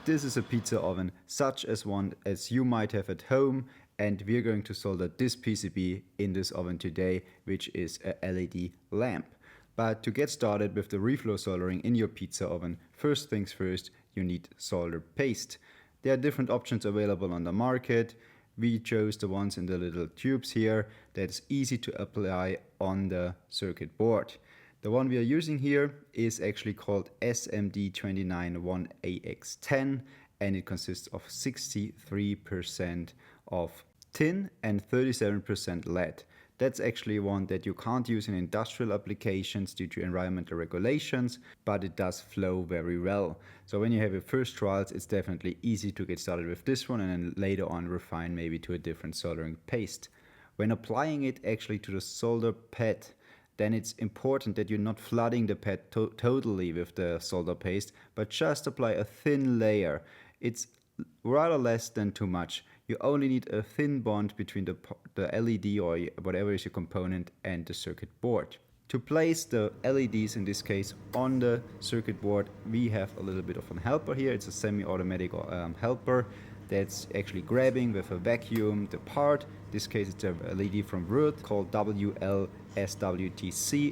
This is a pizza oven such as one as you might have at home, and we're going to solder this PCB in this oven today, which is a LED lamp. But to get started with the reflow soldering in your pizza oven, first things first, you need solder paste. There are different options available on the market. We chose the ones in the little tubes here that's easy to apply on the circuit board. The one we are using here is actually called SMD291AX10, and it consists of 63% of tin and 37% lead. That's actually one that you can't use in industrial applications due to environmental regulations, but it does flow very well. So when you have your first trials, it's definitely easy to get started with this one and then later on refine maybe to a different soldering paste. When applying it actually to the solder pad, then it's important that you're not flooding the pad totally with the solder paste, but just apply a thin layer. It's rather less than too much. You only need a thin bond between the LED or whatever is your component and the circuit board. To place the LEDs in this case on the circuit board, we have a little bit of a helper here. It's a semi-automatic helper that's actually grabbing with a vacuum the part. In this case it's a LED from Würth called WLSWTC.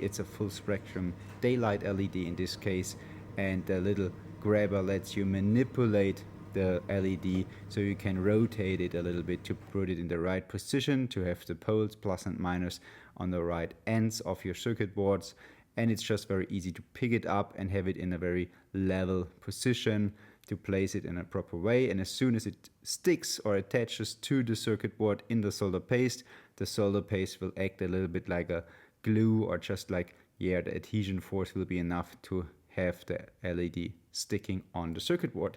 It's a full spectrum daylight LED in this case, and the little grabber lets you manipulate the LED so you can rotate it a little bit to put it in the right position, to have the poles plus and minus on the right ends of your circuit boards. And it's just very easy to pick it up and have it in a very level position to place it in a proper way. And as soon as it sticks or attaches to the circuit board in the solder paste will act a little bit like a glue, or just like, the adhesion force will be enough to have the LED sticking on the circuit board.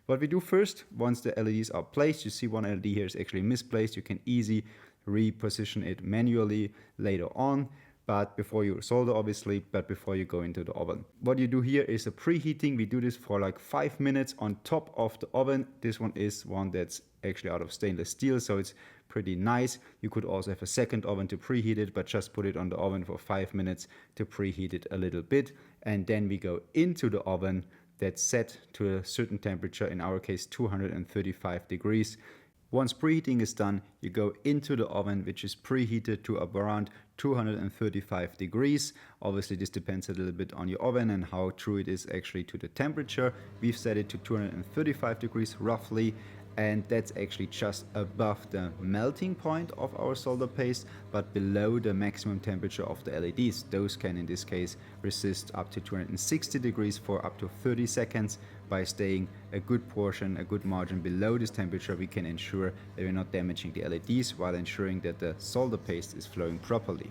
What we do first, once the LEDs are placed, you see one LED here is actually misplaced. You can easily reposition it manually later on, but before you solder obviously, but before you go into the oven. What you do here is a preheating. We do this for like 5 minutes on top of the oven. This one is one that's actually out of stainless steel, so it's pretty nice. You could also have a second oven to preheat it, but just put it on the oven for 5 minutes to preheat it a little bit. And then we go into the oven that's set to a certain temperature, in our case 235 degrees. Once preheating is done, you go into the oven, which is preheated to around 235 degrees. Obviously this depends a little bit on your oven and how true it is actually to the temperature. We've set it to 235 degrees roughly, and that's actually just above the melting point of our solder paste, but below the maximum temperature of the LEDs. Those can in this case resist up to 260 degrees for up to 30 seconds. By staying a good portion, a good margin below this temperature, we can ensure that we're not damaging the LEDs while ensuring that the solder paste is flowing properly.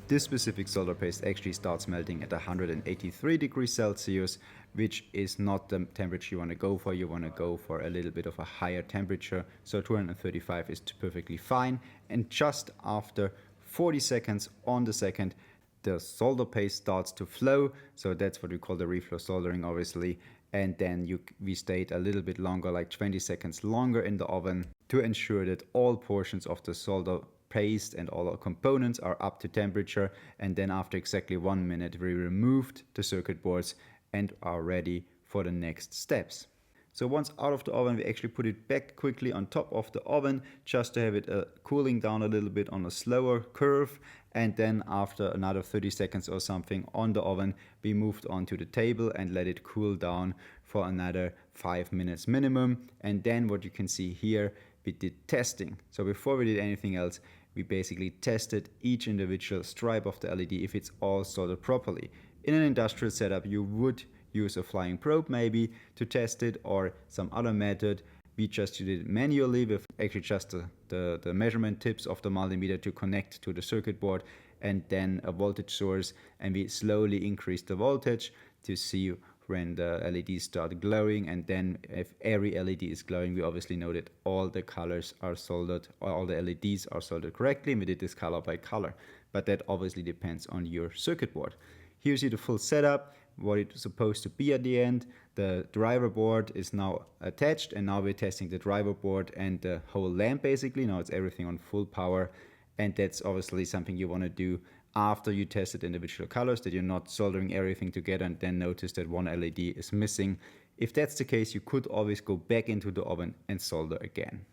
This specific solder paste actually starts melting at 183 degrees Celsius, which is not the temperature you want to go for. You want to go for a little bit of a higher temperature. So 235 is perfectly fine. And just after 40 seconds on the second, the solder paste starts to flow. So that's what we call the reflow soldering, obviously. And then we stayed a little bit longer, like 20 seconds longer in the oven, to ensure that all portions of the solder paste and all our components are up to temperature. And then after exactly 1 minute, we removed the circuit boards and are ready for the next steps. So once out of the oven, we actually put it back quickly on top of the oven just to have it cooling down a little bit on a slower curve. And then after another 30 seconds or something on the oven, we moved on to the table and let it cool down for another 5 minutes minimum. And then what you can see here, we did testing. So before we did anything else, we basically tested each individual stripe of the LED if it's all soldered properly. In an industrial setup, you would use a flying probe maybe to test it, or some other method. We just did it manually with actually just the measurement tips of the multimeter to connect to the circuit board, and then a voltage source, and we slowly increased the voltage to see when the LEDs start glowing. And then if every LED is glowing, we obviously know that all the colors are soldered, or all the LEDs are soldered correctly, and we did this color by color. But that obviously depends on your circuit board. Here's the full setup, what it's supposed to be at the end. The driver board is now attached, and now we're testing the driver board and the whole lamp basically. Now it's everything on full power, and that's obviously something you want to do after you tested individual colors, that you're not soldering everything together and then notice that one LED is missing. If that's the case, you could always go back into the oven and solder again.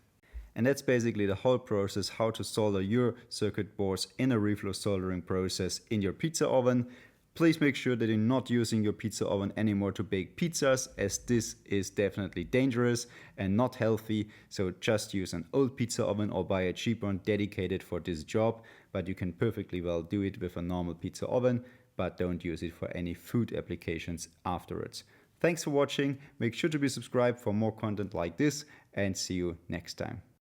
And that's basically the whole process, how to solder your circuit boards in a reflow soldering process in your pizza oven. Please make sure that you're not using your pizza oven anymore to bake pizzas, as this is definitely dangerous and not healthy. So just use an old pizza oven or buy a cheap one dedicated for this job. But you can perfectly well do it with a normal pizza oven, but don't use it for any food applications afterwards. Thanks for watching. Make sure to be subscribed for more content like this, and see you next time.